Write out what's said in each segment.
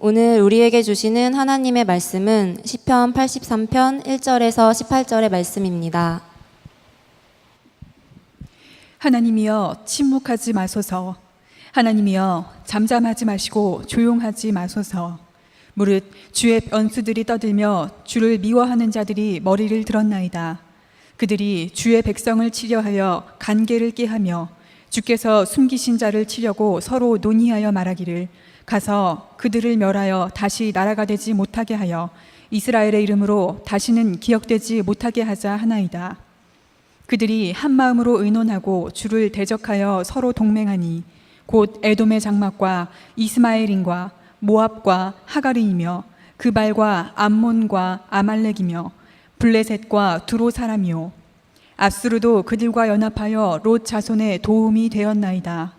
오늘 우리에게 주시는 하나님의 말씀은 시편 83편 1절에서 18절의 말씀입니다. 하나님이여 침묵하지 마소서. 하나님이여 잠잠하지 마시고 조용하지 마소서. 무릇 주의 변수들이 떠들며 주를 미워하는 자들이 머리를 들었나이다. 그들이 주의 백성을 치려하여 간계를 깨하며 주께서 숨기신 자를 치려고 서로 논의하여 말하기를 가서 그들을 멸하여 다시 나라가 되지 못하게 하여 이스라엘의 이름으로 다시는 기억되지 못하게 하자 하나이다. 그들이 한 마음으로 의논하고 주를 대적하여 서로 동맹하니 곧 에돔의 장막과 이스마엘인과 모압과 하가리이며 그발과 암몬과 아말렉이며 블레셋과 두로 사람이요 앗수르도 그들과 연합하여 롯 자손의 도움이 되었나이다.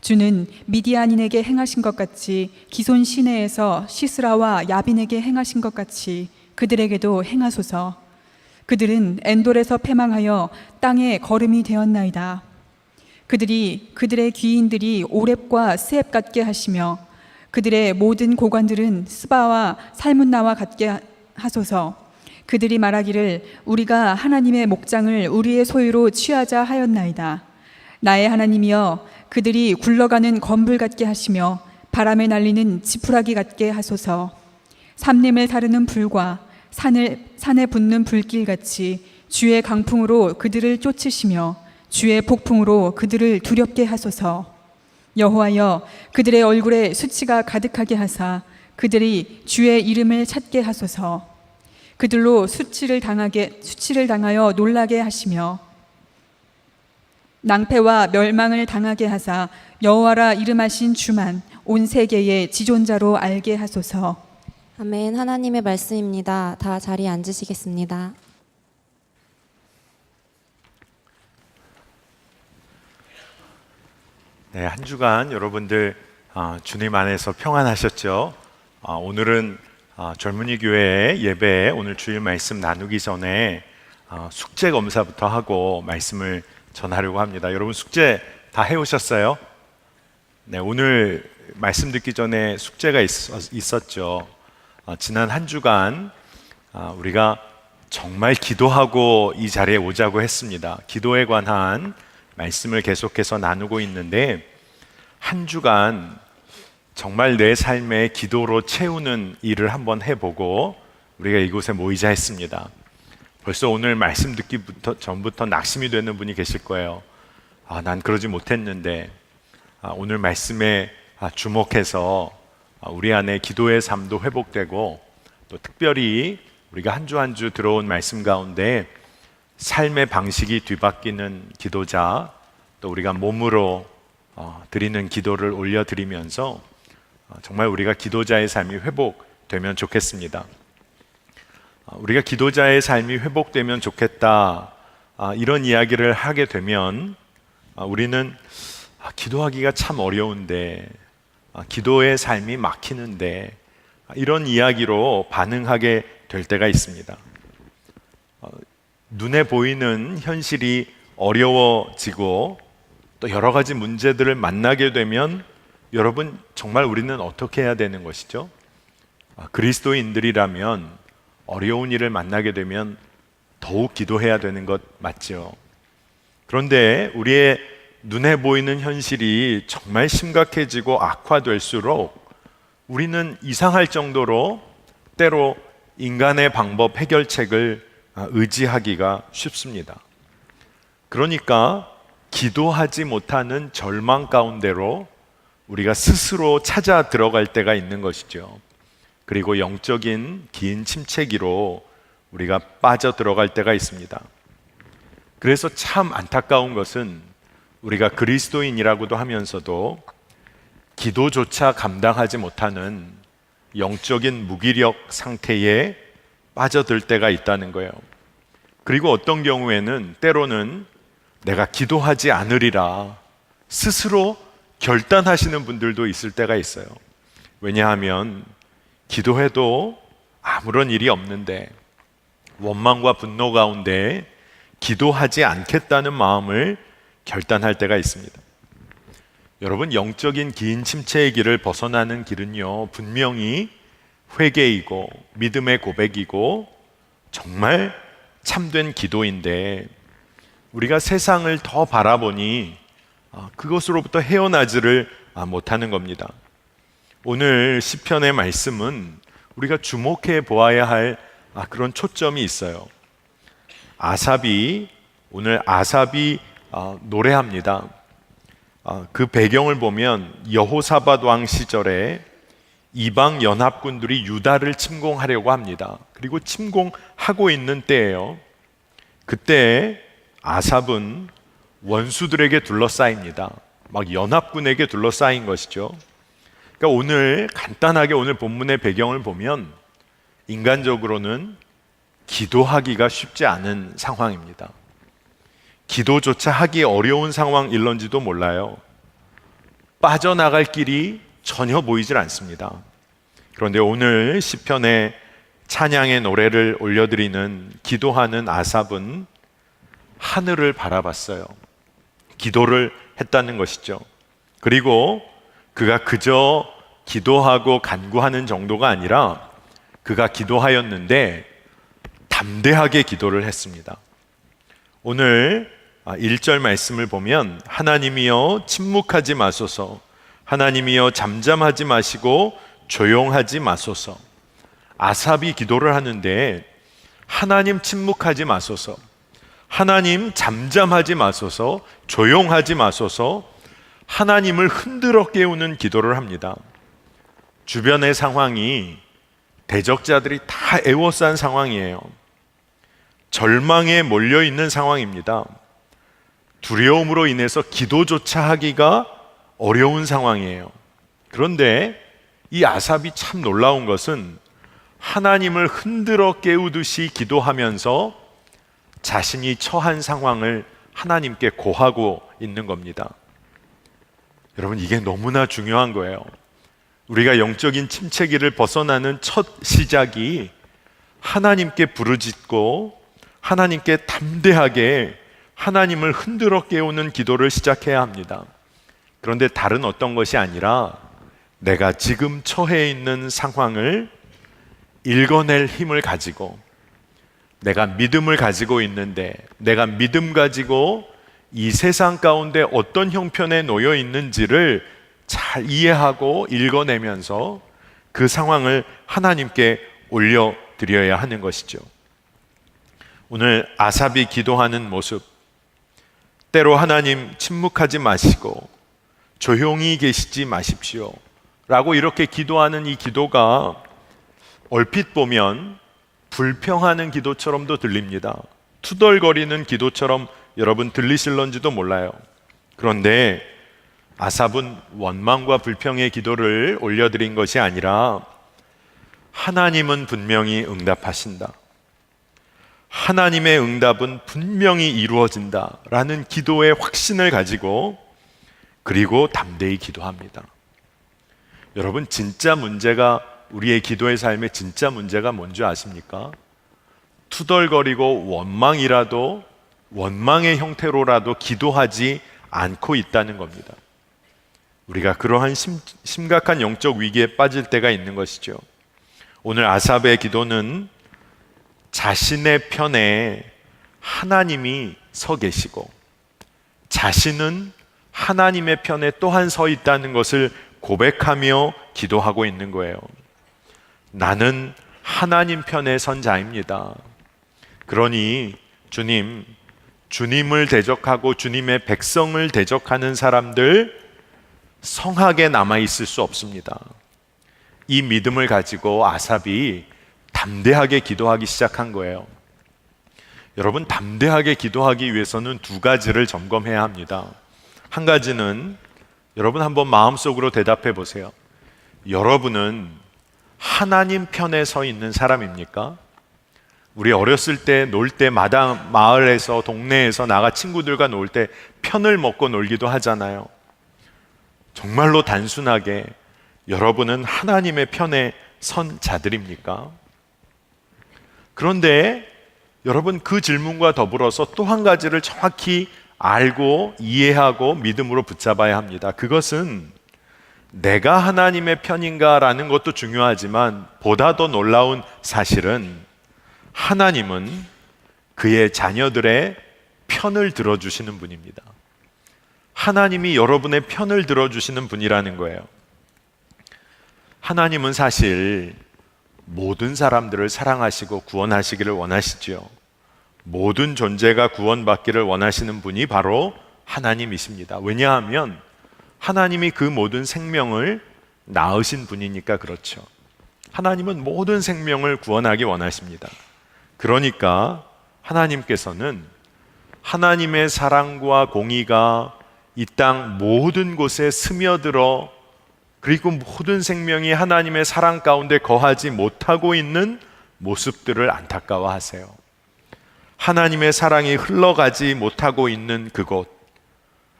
주는 미디안인에게 행하신 것 같이 기손 시내에서 시스라와 야빈에게 행하신 것 같이 그들에게도 행하소서. 그들은 엔돌에서 패망하여 땅에 거름이 되었나이다. 그들의 귀인들이 오렙과 스앱 같게 하시며 그들의 모든 고관들은 스바와 살문나와 같게 하소서. 그들이 말하기를 우리가 하나님의 목장을 우리의 소유로 취하자 하였나이다. 나의 하나님이여 그들이 굴러가는 건불 같게 하시며 바람에 날리는 지푸라기 같게 하소서. 삼림을 사르는 불과 산에 붙는 불길같이 주의 강풍으로 그들을 쫓으시며 주의 폭풍으로 그들을 두렵게 하소서. 여호와여 그들의 얼굴에 수치가 가득하게 하사 그들이 주의 이름을 찾게 하소서. 그들로 수치를 당하여 놀라게 하시며 낭패와 멸망을 당하게 하사 여호와라 이름하신 주만 온 세계의 지존자로 알게 하소서. 아멘. 하나님의 말씀입니다. 다 자리에 앉으시겠습니다. 네, 한 주간 여러분들 주님 안에서 평안하셨죠? 오늘은 젊은이 교회 예배에 오늘 주일 말씀 나누기 전에 숙제 검사부터 하고 말씀을 전하려고 합니다. 여러분 숙제 다 해오셨어요? 네, 오늘 말씀 듣기 전에 숙제가 있었죠. 지난 한 주간 우리가 정말 기도하고 이 자리에 오자고 했습니다. 기도에 관한 말씀을 계속해서 나누고 있는데 한 주간 정말 내 삶에 기도로 채우는 일을 한번 해보고 우리가 이곳에 모이자 했습니다. 벌써 오늘 말씀 듣기 전부터 낙심이 되는 분이 계실 거예요. 난 그러지 못했는데 오늘 말씀에 주목해서 우리 안에 기도의 삶도 회복되고 또 특별히 우리가 한 주 한 주 들어온 말씀 가운데 삶의 방식이 뒤바뀌는 기도자, 또 우리가 몸으로 드리는 기도를 올려드리면서 정말 우리가 기도자의 삶이 회복되면 좋겠습니다. 우리가 기도자의 삶이 회복되면 좋겠다, 이런 이야기를 하게 되면 우리는 기도하기가 참 어려운데, 기도의 삶이 막히는데, 이런 이야기로 반응하게 될 때가 있습니다. 눈에 보이는 현실이 어려워지고 또 여러 가지 문제들을 만나게 되면 여러분 정말 우리는 어떻게 해야 되는 것이죠? 그리스도인들이라면 어려운 일을 만나게 되면 더욱 기도해야 되는 것 맞죠? 그런데 우리의 눈에 보이는 현실이 정말 심각해지고 악화될수록 우리는 이상할 정도로 때로 인간의 방법 해결책을 의지하기가 쉽습니다. 그러니까 기도하지 못하는 절망 가운데로 우리가 스스로 찾아 들어갈 때가 있는 것이죠. 그리고 영적인 긴 침체기로 우리가 빠져 들어갈 때가 있습니다. 그래서 참 안타까운 것은 우리가 그리스도인이라고도 하면서도 기도조차 감당하지 못하는 영적인 무기력 상태에 빠져들 때가 있다는 거예요. 그리고 어떤 경우에는 때로는 내가 기도하지 않으리라 스스로 결단하시는 분들도 있을 때가 있어요. 왜냐하면 기도해도 아무런 일이 없는데 원망과 분노 가운데 기도하지 않겠다는 마음을 결단할 때가 있습니다. 여러분, 영적인 긴 침체의 길을 벗어나는 길은요, 분명히 회개이고 믿음의 고백이고 정말 참된 기도인데, 우리가 세상을 더 바라보니 그것으로부터 헤어나지를 못하는 겁니다. 오늘 시편의 말씀은 우리가 주목해 보아야 할 그런 초점이 있어요. 오늘 아삽이 노래합니다. 그 배경을 보면 여호사밧 왕 시절에 이방 연합군들이 유다를 침공하려고 합니다. 그리고 침공하고 있는 때예요. 그때 아삽은 원수들에게 둘러싸입니다. 막 연합군에게 둘러싸인 것이죠. 그러니까 오늘 본문의 배경을 보면 인간적으로는 기도하기가 쉽지 않은 상황입니다. 기도조차 하기 어려운 상황일런지도 몰라요. 빠져나갈 길이 전혀 보이질 않습니다. 그런데 오늘 시편의 찬양의 노래를 올려드리는 기도하는 아삽은 하늘을 바라봤어요. 기도를 했다는 것이죠. 그리고 그가 그저 기도하고 간구하는 정도가 아니라 그가 기도하였는데 담대하게 기도를 했습니다. 오늘 1절 말씀을 보면 하나님이여 침묵하지 마소서, 하나님이여 잠잠하지 마시고 조용하지 마소서. 아삽이 기도를 하는데 하나님 침묵하지 마소서, 하나님 잠잠하지 마소서, 조용하지 마소서, 하나님을 흔들어 깨우는 기도를 합니다. 주변의 상황이 대적자들이 다 애워싼 상황이에요. 절망에 몰려있는 상황입니다. 두려움으로 인해서 기도조차 하기가 어려운 상황이에요. 그런데 이 아삽이 참 놀라운 것은 하나님을 흔들어 깨우듯이 기도하면서 자신이 처한 상황을 하나님께 고하고 있는 겁니다. 여러분, 이게 너무나 중요한 거예요. 우리가 영적인 침체기를 벗어나는 첫 시작이 하나님께 부르짖고 하나님께 담대하게 하나님을 흔들어 깨우는 기도를 시작해야 합니다. 그런데 다른 어떤 것이 아니라 내가 지금 처해 있는 상황을 읽어낼 힘을 가지고, 내가 믿음을 가지고 있는데 내가 믿음 가지고 이 세상 가운데 어떤 형편에 놓여 있는지를 잘 이해하고 읽어내면서 그 상황을 하나님께 올려드려야 하는 것이죠. 오늘 아삽이 기도하는 모습, 때로 하나님 침묵하지 마시고 조용히 계시지 마십시오 라고 이렇게 기도하는 이 기도가 얼핏 보면 불평하는 기도처럼도 들립니다. 투덜거리는 기도처럼 여러분 들리실런지도 몰라요. 그런데 아삽은 원망과 불평의 기도를 올려드린 것이 아니라 하나님은 분명히 응답하신다, 하나님의 응답은 분명히 이루어진다 라는 기도의 확신을 가지고 그리고 담대히 기도합니다. 여러분, 진짜 문제가, 우리의 기도의 삶의 진짜 문제가 뭔지 아십니까? 투덜거리고 원망의 형태로라도 기도하지 않고 있다는 겁니다. 우리가 그러한 심각한 영적 위기에 빠질 때가 있는 것이죠. 오늘 아삽의 기도는 자신의 편에 하나님이 서 계시고 자신은 하나님의 편에 또한 서 있다는 것을 고백하며 기도하고 있는 거예요. 나는 하나님 편에 선 자입니다. 그러니 주님을 대적하고 주님의 백성을 대적하는 사람들 성하게 남아있을 수 없습니다. 이 믿음을 가지고 아삽이 담대하게 기도하기 시작한 거예요. 여러분, 담대하게 기도하기 위해서는 두 가지를 점검해야 합니다. 한 가지는 여러분 한번 마음속으로 대답해 보세요. 여러분은 하나님 편에 서 있는 사람입니까? 우리 어렸을 때 놀 때 마을에서 동네에서 나가 친구들과 놀 때 편을 먹고 놀기도 하잖아요. 정말로 단순하게 여러분은 하나님의 편에 선 자들입니까? 그런데 여러분, 그 질문과 더불어서 또 한 가지를 정확히 알고 이해하고 믿음으로 붙잡아야 합니다. 그것은 내가 하나님의 편인가라는 것도 중요하지만 보다 더 놀라운 사실은 하나님은 그의 자녀들의 편을 들어주시는 분입니다. 하나님이 여러분의 편을 들어주시는 분이라는 거예요. 하나님은 사실 모든 사람들을 사랑하시고 구원하시기를 원하시죠. 모든 존재가 구원받기를 원하시는 분이 바로 하나님이십니다. 왜냐하면 하나님이 그 모든 생명을 낳으신 분이니까 그렇죠. 하나님은 모든 생명을 구원하기 원하십니다. 그러니까 하나님께서는 하나님의 사랑과 공의가 이 땅 모든 곳에 스며들어 그리고 모든 생명이 하나님의 사랑 가운데 거하지 못하고 있는 모습들을 안타까워하세요. 하나님의 사랑이 흘러가지 못하고 있는 그곳,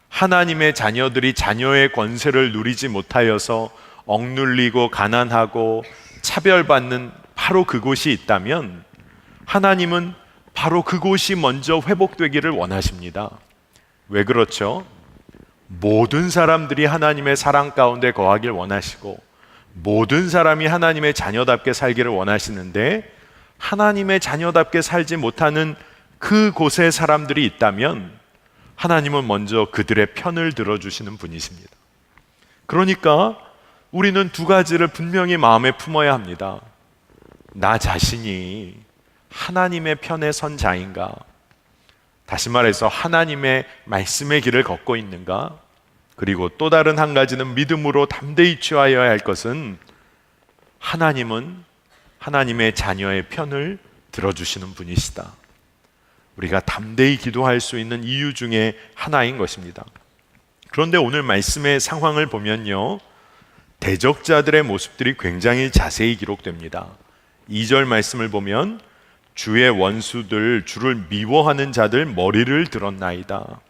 하나님의 자녀들이 자녀의 권세를 누리지 못하여서 억눌리고 가난하고 차별받는 바로 그곳이 있다면 하나님은 바로 그곳이 먼저 회복되기를 원하십니다. 왜 그렇죠? 모든 사람들이 하나님의 사랑 가운데 거하길 원하시고 모든 사람이 하나님의 자녀답게 살기를 원하시는데 하나님의 자녀답게 살지 못하는 그곳에 사람들이 있다면 하나님은 먼저 그들의 편을 들어주시는 분이십니다. 그러니까 우리는 두 가지를 분명히 마음에 품어야 합니다. 나 자신이 하나님의 편에 선 자인가? 다시 말해서 하나님의 말씀의 길을 걷고 있는가? 그리고 또 다른 한 가지는 믿음으로 담대히 취하여야 할 것은 하나님은 하나님의 자녀의 편을 들어주시는 분이시다. 우리가 담대히 기도할 수 있는 이유 중에 하나인 것입니다. 그런데 오늘 말씀의 상황을 보면요, 대적자들의 모습들이 굉장히 자세히 기록됩니다. 2절 말씀을 보면 주의 원수들, 주를 미워하는 자들 머리를 들었나이다.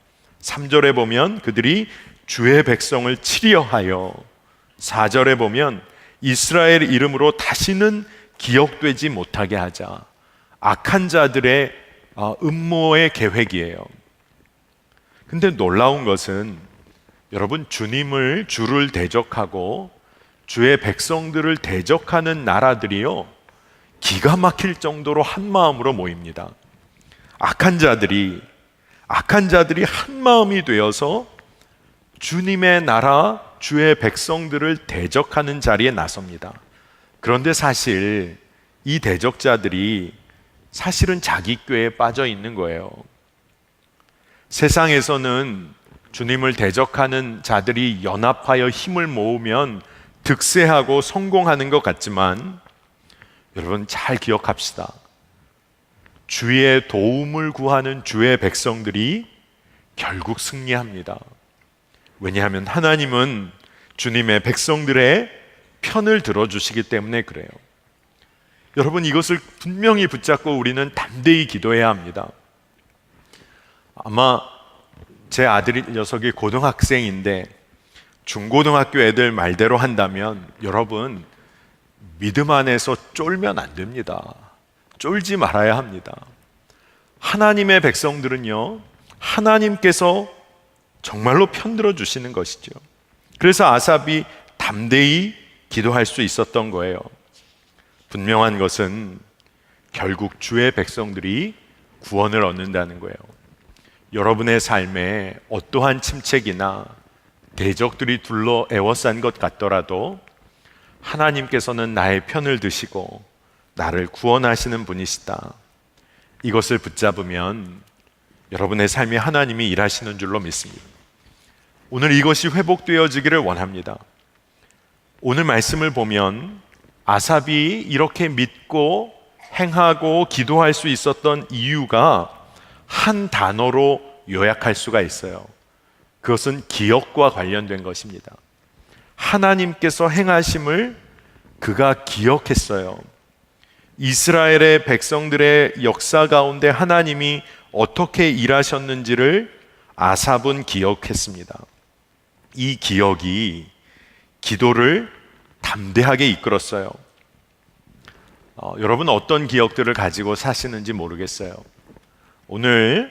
3절에 보면 그들이 주의 백성을 치려하여, 4절에 보면 이스라엘 이름으로 다시는 기억되지 못하게 하자. 악한 자들의 음모의 계획이에요. 근데 놀라운 것은 여러분, 주를 대적하고 주의 백성들을 대적하는 나라들이요, 기가 막힐 정도로 한 마음으로 모입니다. 악한 자들이 한 마음이 되어서 주님의 나라, 주의 백성들을 대적하는 자리에 나섭니다. 그런데 사실 이 대적자들이 사실은 자기 꾀에 빠져 있는 거예요. 세상에서는 주님을 대적하는 자들이 연합하여 힘을 모으면 득세하고 성공하는 것 같지만 여러분 잘 기억합시다. 주의 도움을 구하는 주의 백성들이 결국 승리합니다. 왜냐하면 하나님은 주님의 백성들의 편을 들어주시기 때문에 그래요. 여러분, 이것을 분명히 붙잡고 우리는 담대히 기도해야 합니다. 아마 제 아들 녀석이 고등학생인데 중고등학교 애들 말대로 한다면 여러분, 믿음 안에서 쫄면 안 됩니다. 쫄지 말아야 합니다. 하나님의 백성들은요, 하나님께서 정말로 편들어 주시는 것이죠. 그래서 아삽이 담대히 기도할 수 있었던 거예요. 분명한 것은 결국 주의 백성들이 구원을 얻는다는 거예요. 여러분의 삶에 어떠한 침체기나 대적들이 둘러 에워싼 것 같더라도 하나님께서는 나의 편을 드시고 나를 구원하시는 분이시다. 이것을 붙잡으면 여러분의 삶에 하나님이 일하시는 줄로 믿습니다. 오늘 이것이 회복되어지기를 원합니다. 오늘 말씀을 보면 아삽이 이렇게 믿고 행하고 기도할 수 있었던 이유가 한 단어로 요약할 수가 있어요. 그것은 기억과 관련된 것입니다. 하나님께서 행하심을 그가 기억했어요. 이스라엘의 백성들의 역사 가운데 하나님이 어떻게 일하셨는지를 아삽은 기억했습니다. 이 기억이 기도를 담대하게 이끌었어요. 여러분 어떤 기억들을 가지고 사시는지 모르겠어요. 오늘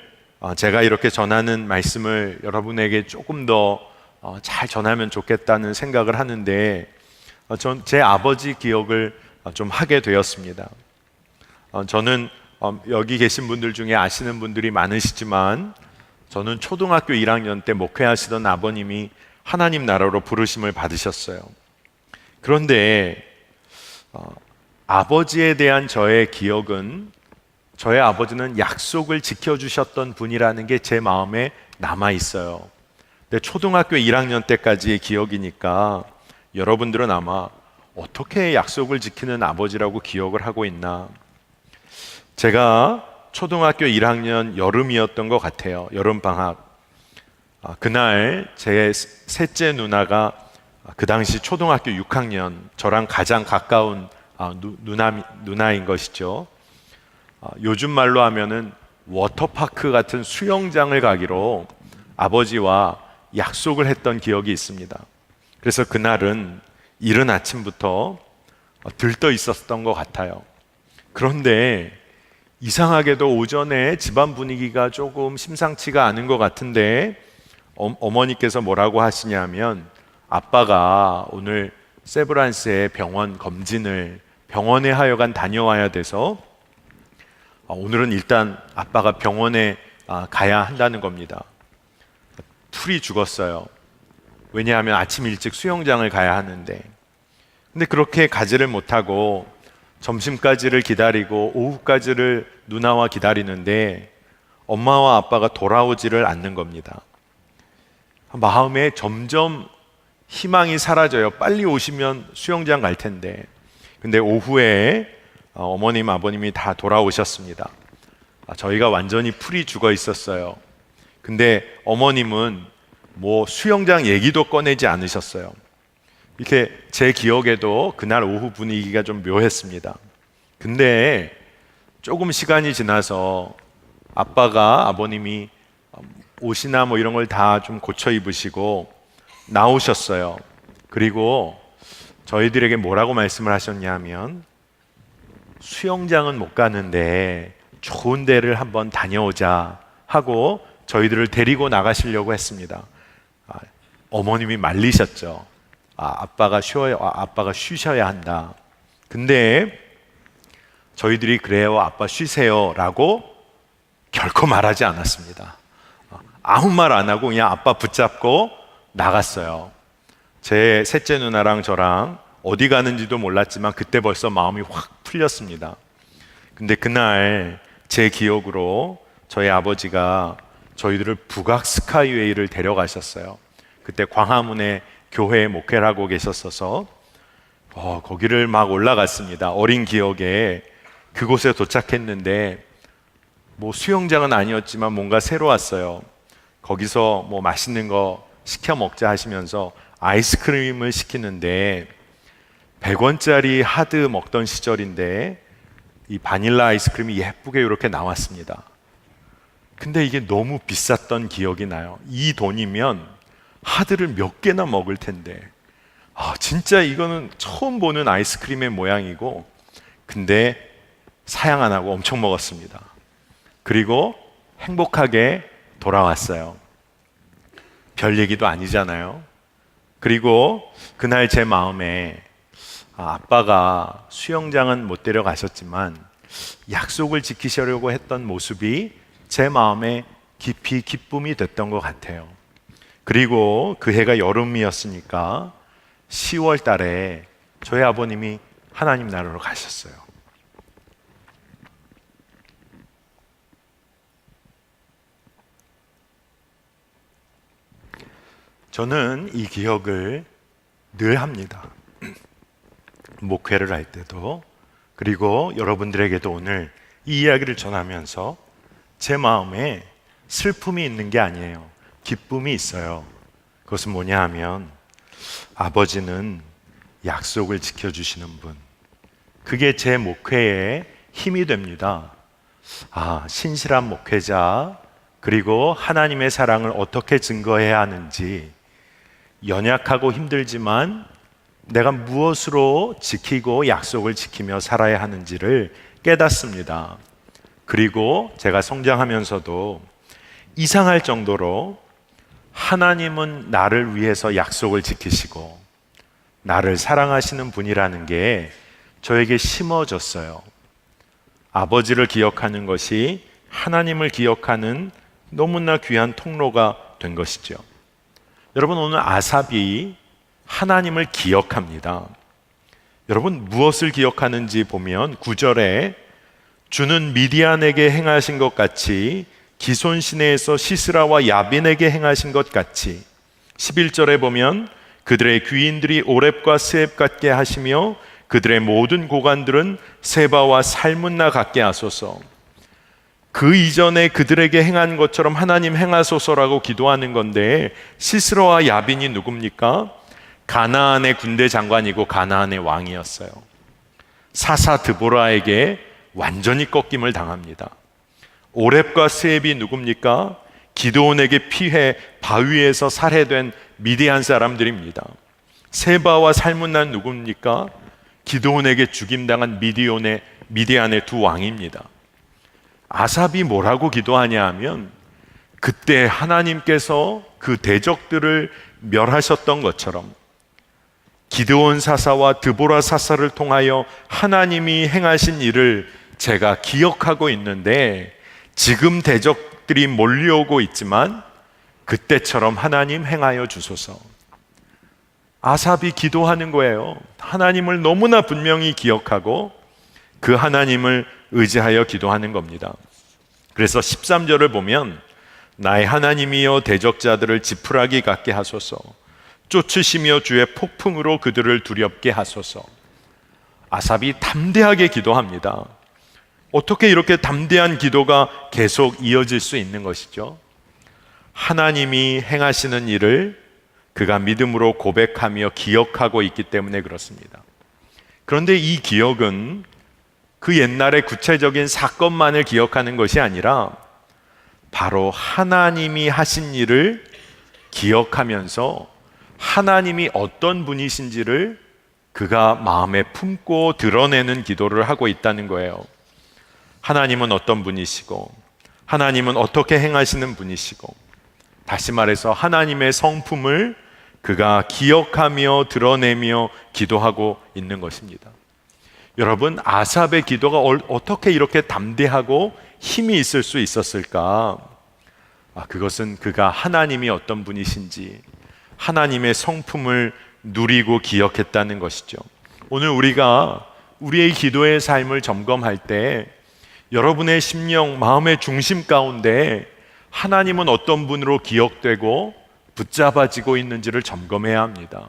제가 이렇게 전하는 말씀을 여러분에게 조금 더 잘 전하면 좋겠다는 생각을 하는데 제 아버지 기억을 좀 하게 되었습니다. 저는 여기 계신 분들 중에 아시는 분들이 많으시지만 저는 초등학교 1학년 때 목회하시던 아버님이 하나님 나라로 부르심을 받으셨어요. 그런데 아버지에 대한 저의 기억은 저의 아버지는 약속을 지켜주셨던 분이라는 게 제 마음에 남아 있어요. 근데 초등학교 1학년 때까지의 기억이니까 여러분들은 아마 어떻게 약속을 지키는 아버지라고 기억을 하고 있나? 제가 초등학교 1학년 여름이었던 것 같아요. 여름방학. 그날 제 셋째 누나가 그 당시 초등학교 6학년, 저랑 가장 가까운 누나인 것이죠. 요즘 말로 하면은 워터파크 같은 수영장을 가기로 아버지와 약속을 했던 기억이 있습니다. 그래서 그날은 이른 아침부터 들떠 있었던 것 같아요. 그런데 이상하게도 오전에 집안 분위기가 조금 심상치가 않은 것 같은데 어머니께서 뭐라고 하시냐면 아빠가 오늘 세브란스에 병원에 하여간 다녀와야 돼서 오늘은 일단 아빠가 병원에 가야 한다는 겁니다. 풀이 죽었어요. 왜냐하면 아침 일찍 수영장을 가야 하는데, 근데 그렇게 가지를 못하고 점심까지를 기다리고 오후까지를 누나와 기다리는데 엄마와 아빠가 돌아오지를 않는 겁니다. 마음에 점점 희망이 사라져요. 빨리 오시면 수영장 갈 텐데. 근데 오후에 어머님, 아버님이 다 돌아오셨습니다. 저희가 완전히 풀이 죽어 있었어요. 근데 어머님은 뭐 수영장 얘기도 꺼내지 않으셨어요. 이렇게 제 기억에도 그날 오후 분위기가 좀 묘했습니다. 근데 조금 시간이 지나서 아버님이 옷이나 뭐 이런 걸 다 좀 고쳐 입으시고 나오셨어요. 그리고 저희들에게 뭐라고 말씀을 하셨냐면 수영장은 못 가는데 좋은 데를 한번 다녀오자 하고 저희들을 데리고 나가시려고 했습니다. 어머님이 말리셨죠. 아빠가 쉬셔야 한다. 근데 저희들이 그래요, 아빠 쉬세요 라고 결코 말하지 않았습니다. 아무 말 안 하고 그냥 아빠 붙잡고 나갔어요. 제 셋째 누나랑 저랑 어디 가는지도 몰랐지만 그때 벌써 마음이 확 풀렸습니다. 근데 그날 제 기억으로 저희 아버지가 저희들을 북악 스카이웨이를 데려가셨어요. 그때 광화문에 교회에 목회를 하고 계셨어서 거기를 막 올라갔습니다. 어린 기억에 그곳에 도착했는데 뭐 수영장은 아니었지만 뭔가 새로웠어요. 거기서 뭐 맛있는 거 시켜 먹자 하시면서 아이스크림을 시키는데 100원짜리 하드 먹던 시절인데 이 바닐라 아이스크림이 예쁘게 이렇게 나왔습니다. 근데 이게 너무 비쌌던 기억이 나요. 이 돈이면 하드를 몇 개나 먹을 텐데 진짜 이거는 처음 보는 아이스크림의 모양이고, 근데 사양 안 하고 엄청 먹었습니다. 그리고 행복하게 돌아왔어요. 별 얘기도 아니잖아요. 그리고 그날 제 마음에 아빠가 수영장은 못 데려가셨지만 약속을 지키시려고 했던 모습이 제 마음에 깊이 기쁨이 됐던 것 같아요. 그리고 그 해가 여름이었으니까 10월 달에 저희 아버님이 하나님 나라로 가셨어요. 저는 이 기억을 늘 합니다. 목회를 할 때도, 그리고 여러분들에게도 오늘 이 이야기를 전하면서 제 마음에 슬픔이 있는 게 아니에요. 기쁨이 있어요. 그것은 뭐냐 하면 아버지는 약속을 지켜주시는 분, 그게 제 목회에 힘이 됩니다. 신실한 목회자, 그리고 하나님의 사랑을 어떻게 증거해야 하는지, 연약하고 힘들지만 내가 무엇으로 지키고 약속을 지키며 살아야 하는지를 깨닫습니다. 그리고 제가 성장하면서도 이상할 정도로 하나님은 나를 위해서 약속을 지키시고 나를 사랑하시는 분이라는 게 저에게 심어졌어요. 아버지를 기억하는 것이 하나님을 기억하는 너무나 귀한 통로가 된 것이죠. 여러분, 오늘 아삽이 하나님을 기억합니다. 여러분, 무엇을 기억하는지 보면 9절에 주는 미디안에게 행하신 것 같이 기손 시내에서 시스라와 야빈에게 행하신 것 같이, 11절에 보면 그들의 귀인들이 오렙과 스앱 같게 하시며 그들의 모든 고관들은 세바와 살문나 같게 하소서. 그 이전에 그들에게 행한 것처럼 하나님 행하소서라고 기도하는 건데, 시스라와 야빈이 누굽니까? 가나안의 군대 장관이고 가나안의 왕이었어요. 사사 드보라에게 완전히 꺾임을 당합니다. 오렙과 스앱이 누굽니까? 기드온에게 피해 바위에서 살해된 미디안 사람들입니다. 세바와 살문난 누굽니까? 기드온에게 죽임당한 미디안의 두 왕입니다. 아삽이 뭐라고 기도하냐 하면, 그때 하나님께서 그 대적들을 멸하셨던 것처럼 기드온 사사와 드보라 사사를 통하여 하나님이 행하신 일을 제가 기억하고 있는데, 지금 대적들이 몰려오고 있지만 그때처럼 하나님 행하여 주소서. 아삽이 기도하는 거예요. 하나님을 너무나 분명히 기억하고 그 하나님을 의지하여 기도하는 겁니다. 그래서 13절을 보면 나의 하나님이여 대적자들을 지푸라기 같게 하소서. 쫓으시며 주의 폭풍으로 그들을 두렵게 하소서. 아삽이 담대하게 기도합니다. 어떻게 이렇게 담대한 기도가 계속 이어질 수 있는 것이죠? 하나님이 행하시는 일을 그가 믿음으로 고백하며 기억하고 있기 때문에 그렇습니다. 그런데 이 기억은 그 옛날의 구체적인 사건만을 기억하는 것이 아니라 바로 하나님이 하신 일을 기억하면서 하나님이 어떤 분이신지를 그가 마음에 품고 드러내는 기도를 하고 있다는 거예요. 하나님은 어떤 분이시고, 하나님은 어떻게 행하시는 분이시고, 다시 말해서 하나님의 성품을 그가 기억하며 드러내며 기도하고 있는 것입니다. 여러분, 아삽의 기도가 어떻게 이렇게 담대하고 힘이 있을 수 있었을까? 그것은 그가 하나님이 어떤 분이신지, 하나님의 성품을 누리고 기억했다는 것이죠. 오늘 우리가 우리의 기도의 삶을 점검할 때 여러분의 심령, 마음의 중심 가운데 하나님은 어떤 분으로 기억되고 붙잡아지고 있는지를 점검해야 합니다.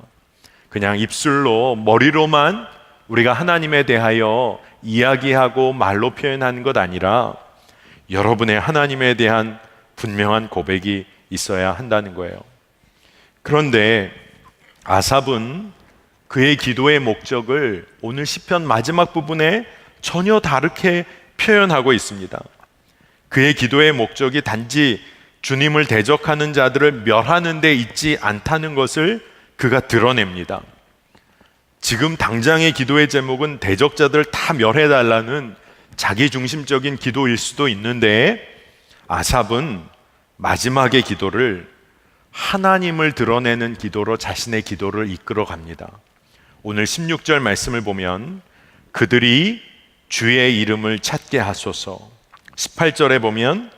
그냥 입술로, 머리로만 우리가 하나님에 대하여 이야기하고 말로 표현하는 것 아니라 여러분의 하나님에 대한 분명한 고백이 있어야 한다는 거예요. 그런데 아삽은 그의 기도의 목적을 오늘 시편 마지막 부분에 전혀 다르게 표현하고 있습니다. 그의 기도의 목적이 단지 주님을 대적하는 자들을 멸하는 데 있지 않다는 것을 그가 드러냅니다. 지금 당장의 기도의 제목은 대적자들을 다 멸해달라는 자기중심적인 기도일 수도 있는데, 아삽은 마지막의 기도를 하나님을 드러내는 기도로 자신의 기도를 이끌어 갑니다. 오늘 16절 말씀을 보면 그들이 주의 이름을 찾게 하소서. 18절에 보면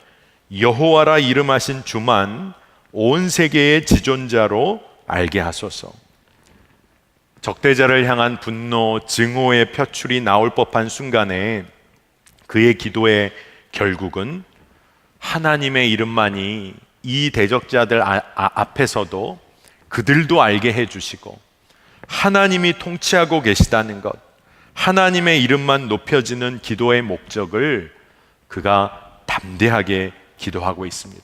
여호와라 이름하신 주만 온 세계의 지존자로 알게 하소서. 적대자를 향한 분노, 증오의 표출이 나올 법한 순간에 그의 기도의 결국은 하나님의 이름만이 이 대적자들 앞에서도 그들도 알게 해주시고 하나님이 통치하고 계시다는 것, 하나님의 이름만 높여지는 기도의 목적을 그가 담대하게 기도하고 있습니다.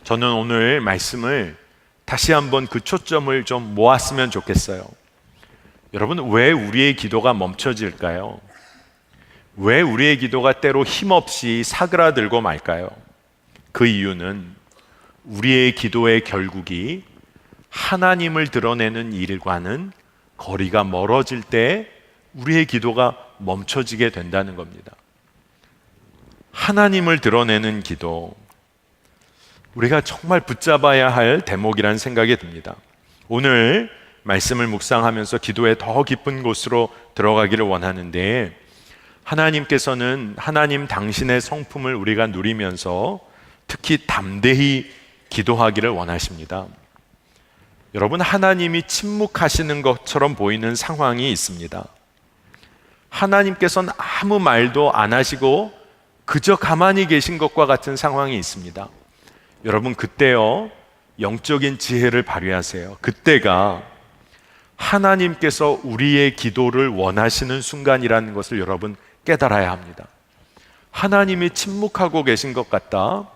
저는 오늘 말씀을 다시 한번 그 초점을 좀 모았으면 좋겠어요. 여러분, 왜 우리의 기도가 멈춰질까요? 왜 우리의 기도가 때로 힘없이 사그라들고 말까요? 그 이유는 우리의 기도의 결국이 하나님을 드러내는 일과는 거리가 멀어질 때 우리의 기도가 멈춰지게 된다는 겁니다. 하나님을 드러내는 기도, 우리가 정말 붙잡아야 할 대목이라는 생각이 듭니다. 오늘 말씀을 묵상하면서 기도의 더 깊은 곳으로 들어가기를 원하는데, 하나님께서는 하나님 당신의 성품을 우리가 누리면서 특히 담대히 기도하기를 원하십니다. 여러분, 하나님이 침묵하시는 것처럼 보이는 상황이 있습니다. 하나님께서는 아무 말도 안 하시고 그저 가만히 계신 것과 같은 상황이 있습니다. 여러분, 그때요, 영적인 지혜를 발휘하세요. 그때가 하나님께서 우리의 기도를 원하시는 순간이라는 것을 여러분 깨달아야 합니다. 하나님이 침묵하고 계신 것 같다.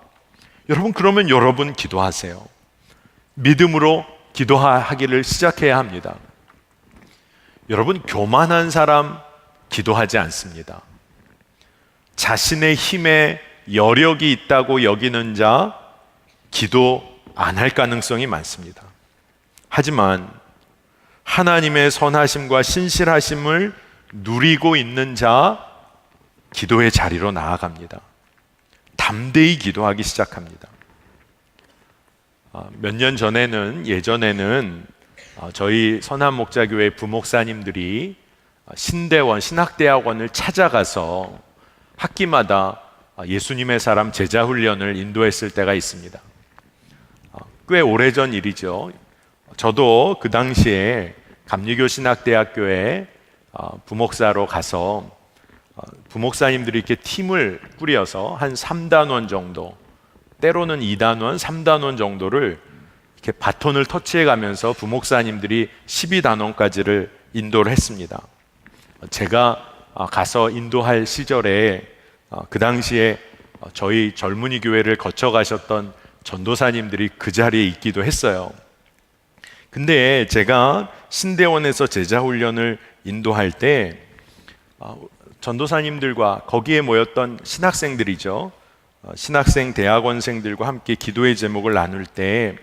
여러분, 그러면 여러분 기도하세요. 믿음으로 기도하기를 시작해야 합니다. 여러분, 교만한 사람 기도하지 않습니다. 자신의 힘에 여력이 있다고 여기는 자 기도 안 할 가능성이 많습니다. 하지만 하나님의 선하심과 신실하심을 누리고 있는 자 기도의 자리로 나아갑니다. 담대히 기도하기 시작합니다. 몇 년 전에는, 예전에는 저희 선한목자교회 부목사님들이 신대원, 신학대학원을 찾아가서 학기마다 예수님의 사람 제자훈련을 인도했을 때가 있습니다. 꽤 오래전 일이죠. 저도 그 당시에 감리교 신학대학교에 부목사로 가서 부목사님들이 이렇게 팀을 꾸려서 한 3단원 정도, 때로는 2단원, 3단원 정도를 이렇게 바톤을 터치해 가면서 부목사님들이 12단원까지를 인도를 했습니다. 제가 가서 인도할 시절에 그 당시에 저희 젊은이 교회를 거쳐 가셨던 전도사님들이 그 자리에 있기도 했어요. 근데 제가 신대원에서 제자훈련을 인도할 때 전도사님들과 거기에 모였던 신학생들이죠. 신학생 대학원생들과 함께 기도의 제목을 나눌 때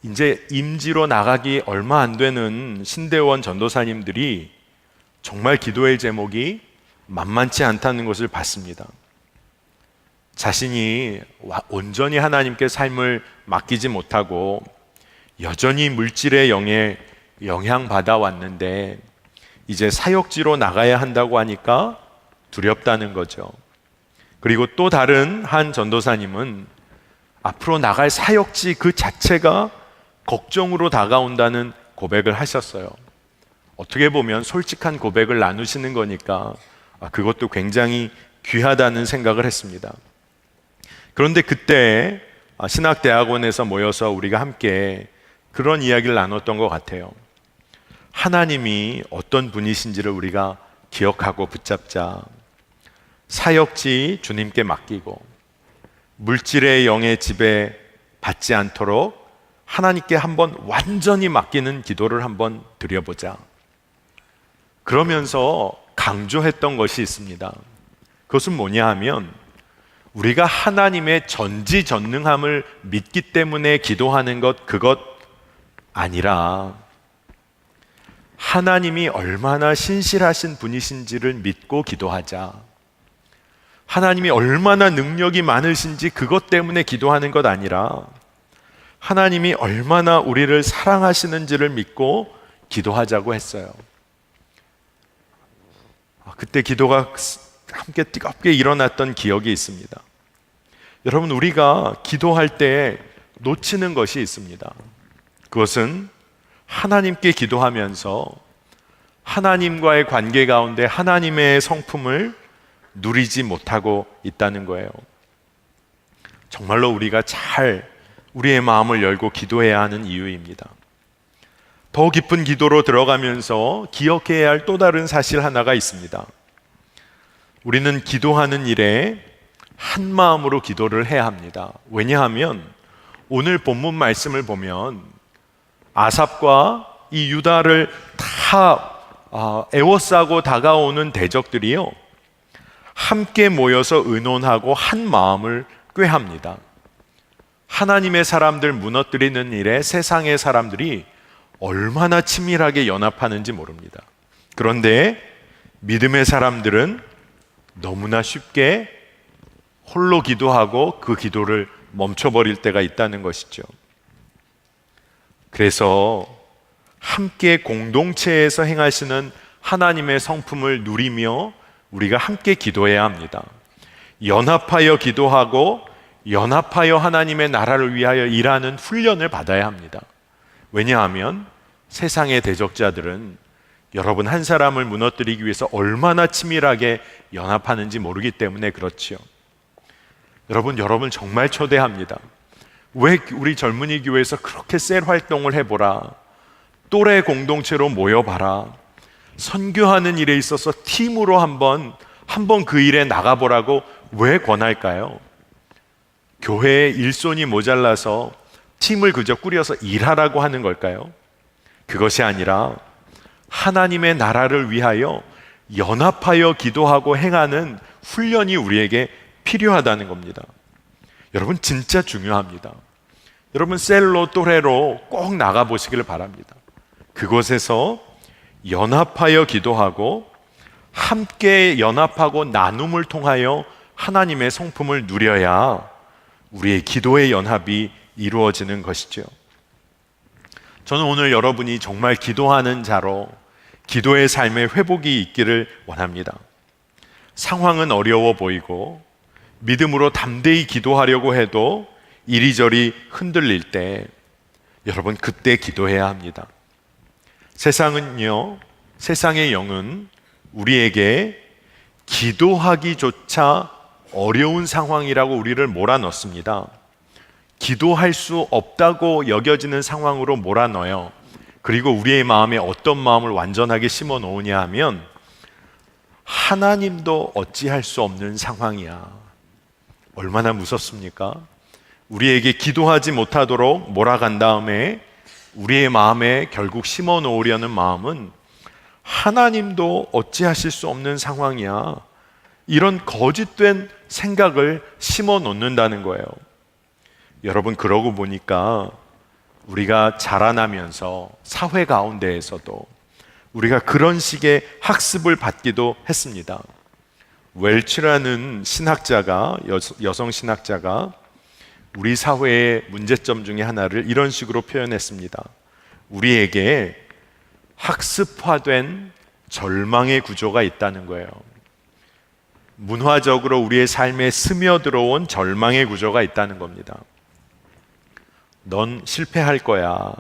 이제 임지로 나가기 얼마 안 되는 신대원 전도사님들이 정말 기도의 제목이 만만치 않다는 것을 봤습니다. 자신이 온전히 하나님께 삶을 맡기지 못하고 여전히 물질의 영에 영향받아 왔는데 이제 사역지로 나가야 한다고 하니까 두렵다는 거죠. 그리고 또 다른 한 전도사님은 앞으로 나갈 사역지 그 자체가 걱정으로 다가온다는 고백을 하셨어요. 어떻게 보면 솔직한 고백을 나누시는 거니까 그것도 굉장히 귀하다는 생각을 했습니다. 그런데 그때 신학대학원에서 모여서 우리가 함께 그런 이야기를 나눴던 것 같아요. 하나님이 어떤 분이신지를 우리가 기억하고 붙잡자. 사역지 주님께 맡기고 물질의 영의 지배 받지 않도록 하나님께 한번 완전히 맡기는 기도를 한번 드려보자. 그러면서 강조했던 것이 있습니다. 그것은 뭐냐 하면 우리가 하나님의 전지전능함을 믿기 때문에 기도하는 것, 그것 아니라 하나님이 얼마나 신실하신 분이신지를 믿고 기도하자. 하나님이 얼마나 능력이 많으신지 그것 때문에 기도하는 것 아니라 하나님이 얼마나 우리를 사랑하시는지를 믿고 기도하자고 했어요. 그때 기도가 함께 뜨겁게 일어났던 기억이 있습니다. 여러분, 우리가 기도할 때 놓치는 것이 있습니다. 그것은 하나님께 기도하면서 하나님과의 관계 가운데 하나님의 성품을 누리지 못하고 있다는 거예요. 정말로 우리가 잘 우리의 마음을 열고 기도해야 하는 이유입니다. 더 깊은 기도로 들어가면서 기억해야 할 또 다른 사실 하나가 있습니다. 우리는 기도하는 일에 한 마음으로 기도를 해야 합니다. 왜냐하면 오늘 본문 말씀을 보면 아삽과 이 유다를 다 애워싸고 다가오는 대적들이요, 함께 모여서 의논하고 한 마음을 꾀합니다. 하나님의 사람들 무너뜨리는 일에 세상의 사람들이 얼마나 치밀하게 연합하는지 모릅니다. 그런데 믿음의 사람들은 너무나 쉽게 홀로 기도하고 그 기도를 멈춰버릴 때가 있다는 것이죠. 그래서 함께 공동체에서 행하시는 하나님의 성품을 누리며 우리가 함께 기도해야 합니다. 연합하여 기도하고 연합하여 하나님의 나라를 위하여 일하는 훈련을 받아야 합니다. 왜냐하면 세상의 대적자들은 여러분 한 사람을 무너뜨리기 위해서 얼마나 치밀하게 연합하는지 모르기 때문에 그렇지요. 여러분 정말 초대합니다. 왜 우리 젊은이 교회에서 그렇게 셀 활동을 해보라, 또래 공동체로 모여봐라, 선교하는 일에 있어서 팀으로 한번 그 일에 나가보라고 왜 권할까요? 교회에 일손이 모자라서 팀을 그저 꾸려서 일하라고 하는 걸까요? 그것이 아니라 하나님의 나라를 위하여 연합하여 기도하고 행하는 훈련이 우리에게 필요하다는 겁니다. 여러분 진짜 중요합니다. 여러분 셀로 또래로 꼭 나가보시길 바랍니다. 그곳에서 연합하여 기도하고 함께 연합하고 나눔을 통하여 하나님의 성품을 누려야 우리의 기도의 연합이 이루어지는 것이죠. 저는 오늘 여러분이 정말 기도하는 자로 기도의 삶의 회복이 있기를 원합니다. 상황은 어려워 보이고 믿음으로 담대히 기도하려고 해도 이리저리 흔들릴 때 여러분 그때 기도해야 합니다. 세상의 영은 우리에게 기도하기조차 어려운 상황이라고 우리를 몰아넣습니다. 기도할 수 없다고 여겨지는 상황으로 몰아넣어요. 그리고 우리의 마음에 어떤 마음을 완전하게 심어 놓으냐 하면 하나님도 어찌할 수 없는 상황이야. 얼마나 무섭습니까? 우리에게 기도하지 못하도록 몰아간 다음에 우리의 마음에 결국 심어 놓으려는 마음은 하나님도 어찌하실 수 없는 상황이야. 이런 거짓된 생각을 심어 놓는다는 거예요. 여러분 그러고 보니까 우리가 자라나면서 사회 가운데에서도 우리가 그런 식의 학습을 받기도 했습니다. 웰치라는 신학자가 여성 신학자가 우리 사회의 문제점 중에 하나를 이런 식으로 표현했습니다. 우리에게 학습화된 절망의 구조가 있다는 거예요. 문화적으로 우리의 삶에 스며들어온 절망의 구조가 있다는 겁니다. 넌 실패할 거야.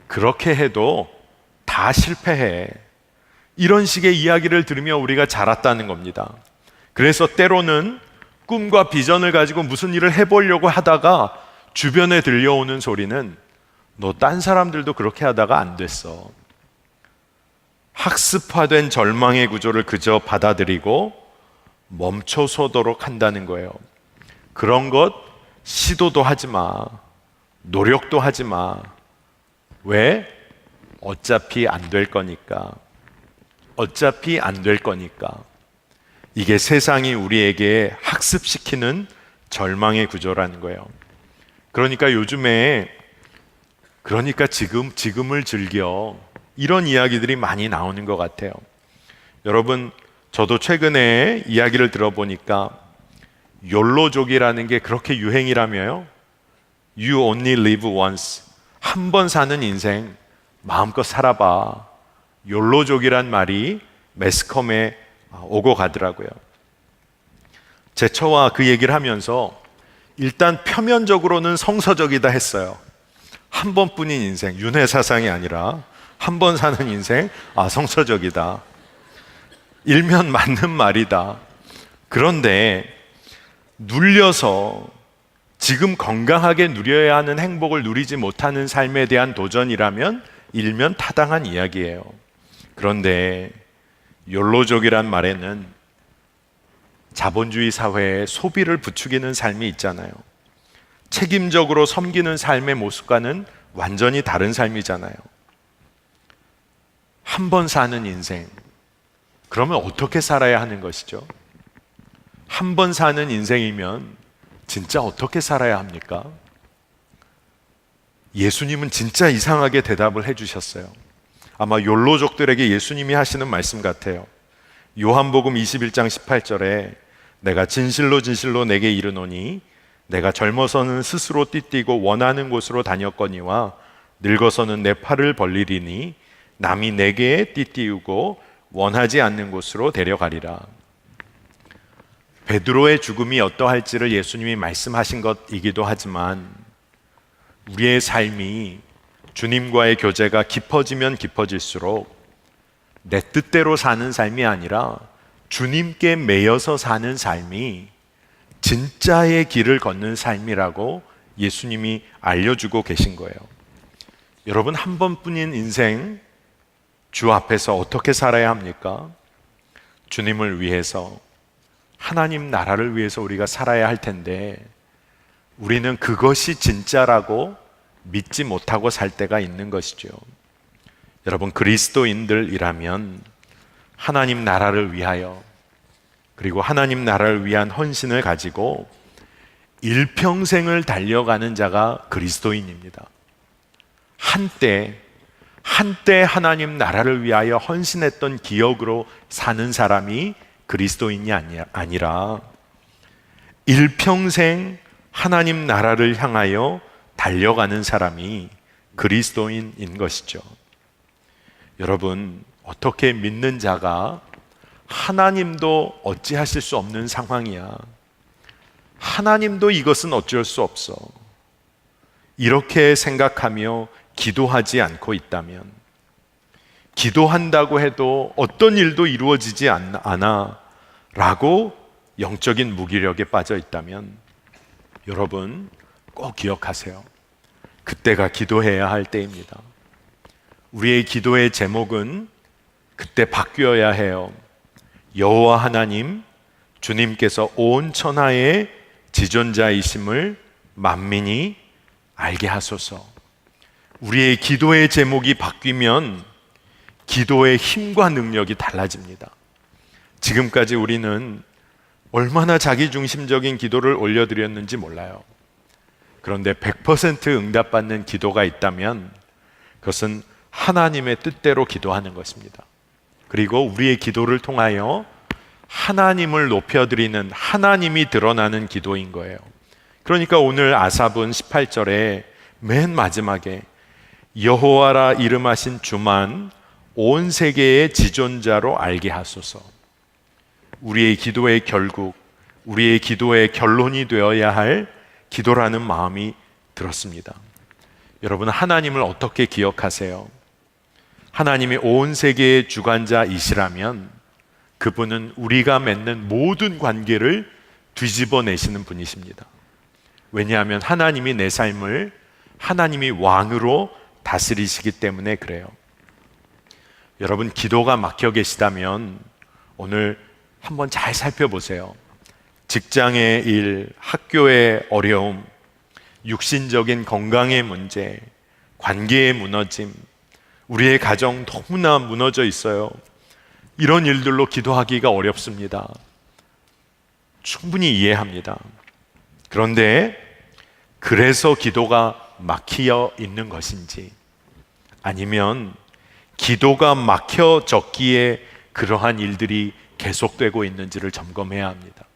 그렇게 해도 다 실패해. 이런 식의 이야기를 들으며 우리가 자랐다는 겁니다. 그래서 때로는 꿈과 비전을 가지고 무슨 일을 해보려고 하다가 주변에 들려오는 소리는 너 딴 사람들도 그렇게 하다가 안 됐어. 학습화된 절망의 구조를 그저 받아들이고 멈춰서도록 한다는 거예요. 그런 것 시도도 하지 마. 노력도 하지 마. 왜? 어차피 안 될 거니까. 어차피 안 될 거니까. 이게 세상이 우리에게 학습시키는 절망의 구조라는 거예요. 그러니까 요즘에 지금을 즐겨 이런 이야기들이 많이 나오는 것 같아요. 여러분 저도 최근에 이야기를 들어보니까 욜로족이라는 게 그렇게 유행이라며요. You only live once. 한 번 사는 인생 마음껏 살아봐. 욜로족이란 말이 매스컴에 오고 가더라고요. 제처와 그 얘기를 하면서 일단 표면적으로는 성서적이다 했어요. 한 번뿐인 인생, 윤회사상이 아니라 한 번 사는 인생, 성서적이다. 일면 맞는 말이다. 그런데 눌려서 지금 건강하게 누려야 하는 행복을 누리지 못하는 삶에 대한 도전이라면 일면 타당한 이야기예요. 그런데 욜로족이란 말에는 자본주의 사회에 소비를 부추기는 삶이 있잖아요. 책임적으로 섬기는 삶의 모습과는 완전히 다른 삶이잖아요. 한 번 사는 인생, 그러면 어떻게 살아야 하는 것이죠? 한 번 사는 인생이면 진짜 어떻게 살아야 합니까? 예수님은 진짜 이상하게 대답을 해주셨어요. 아마 욜로족들에게 예수님이 하시는 말씀 같아요. 요한복음 21장 18절에 내가 진실로 진실로 내게 이르노니 내가 젊어서는 스스로 띠띠고 원하는 곳으로 다녔거니와 늙어서는 내 팔을 벌리리니 남이 내게 띠띠우고 원하지 않는 곳으로 데려가리라. 베드로의 죽음이 어떠할지를 예수님이 말씀하신 것이기도 하지만 우리의 삶이 주님과의 교제가 깊어지면 깊어질수록 내 뜻대로 사는 삶이 아니라 주님께 매여서 사는 삶이 진짜의 길을 걷는 삶이라고 예수님이 알려주고 계신 거예요. 여러분, 한 번뿐인 인생 주 앞에서 어떻게 살아야 합니까? 주님을 위해서, 하나님 나라를 위해서 우리가 살아야 할 텐데 우리는 그것이 진짜라고 믿지 못하고 살 때가 있는 것이죠. 여러분, 그리스도인들이라면 하나님 나라를 위하여 그리고 하나님 나라를 위한 헌신을 가지고 일평생을 달려가는 자가 그리스도인입니다. 한때 하나님 나라를 위하여 헌신했던 기억으로 사는 사람이 그리스도인이 아니라 일평생 하나님 나라를 향하여 달려가는 사람이 그리스도인인 것이죠. 여러분, 어떻게 믿는 자가 하나님도 어찌하실 수 없는 상황이야, 하나님도 이것은 어쩔 수 없어, 이렇게 생각하며 기도하지 않고 있다면, 기도한다고 해도 어떤 일도 이루어지지 않아 라고 영적인 무기력에 빠져 있다면 여러분 꼭 기억하세요. 그때가 기도해야 할 때입니다. 우리의 기도의 제목은 그때 바뀌어야 해요. 여호와 하나님, 주님께서 온 천하의 지존자이심을 만민이 알게 하소서. 우리의 기도의 제목이 바뀌면 기도의 힘과 능력이 달라집니다. 지금까지 우리는 얼마나 자기중심적인 기도를 올려드렸는지 몰라요. 그런데 100% 응답받는 기도가 있다면 그것은 하나님의 뜻대로 기도하는 것입니다. 그리고 우리의 기도를 통하여 하나님을 높여드리는, 하나님이 드러나는 기도인 거예요. 그러니까 오늘 아삽은 18절에 맨 마지막에 여호와라 이름하신 주만 온 세계의 지존자로 알게 하소서. 우리의 기도의 결국, 우리의 기도의 결론이 되어야 할 기도라는 마음이 들었습니다. 여러분, 하나님을 어떻게 기억하세요? 하나님이 온 세계의 주관자이시라면 그분은 우리가 맺는 모든 관계를 뒤집어내시는 분이십니다. 왜냐하면 하나님이 내 삶을 하나님이 왕으로 다스리시기 때문에 그래요. 여러분, 기도가 막혀 계시다면 오늘 한번 잘 살펴보세요. 직장의 일, 학교의 어려움, 육신적인 건강의 문제, 관계의 무너짐, 우리의 가정 너무나 무너져 있어요. 이런 일들로 기도하기가 어렵습니다. 충분히 이해합니다. 그런데 그래서 기도가 막혀 있는 것인지, 아니면 기도가 막혀졌기에 그러한 일들이 계속되고 있는지를 점검해야 합니다.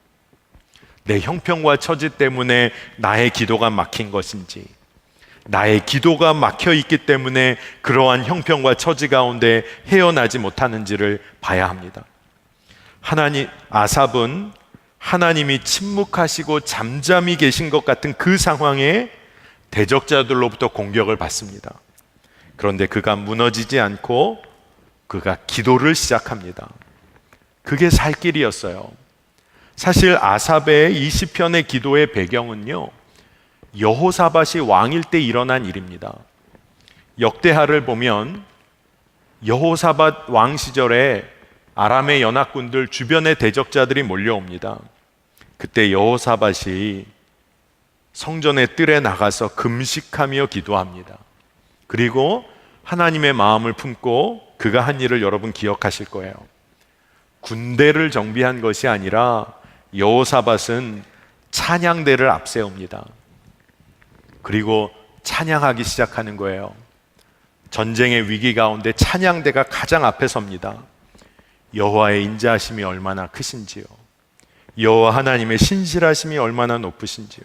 내 형편과 처지 때문에 나의 기도가 막힌 것인지, 나의 기도가 막혀 있기 때문에 그러한 형편과 처지 가운데 헤어나지 못하는지를 봐야 합니다. 아삽은 하나님이 침묵하시고 잠잠히 계신 것 같은 그 상황에 대적자들로부터 공격을 받습니다. 그런데 그가 무너지지 않고 그가 기도를 시작합니다. 그게 살 길이었어요. 사실 아삽의 이 시편의 기도의 배경은요, 여호사밧이 왕일 때 일어난 일입니다. 역대하를 보면 여호사밧 왕 시절에 아람의 연합군들, 주변의 대적자들이 몰려옵니다. 그때 여호사밧이 성전의 뜰에 나가서 금식하며 기도합니다. 그리고 하나님의 마음을 품고 그가 한 일을 여러분 기억하실 거예요. 군대를 정비한 것이 아니라 여호사밧은 찬양대를 앞세웁니다. 그리고 찬양하기 시작하는 거예요. 전쟁의 위기 가운데 찬양대가 가장 앞에 섭니다. 여호와의 인자하심이 얼마나 크신지요, 여호와 하나님의 신실하심이 얼마나 높으신지요.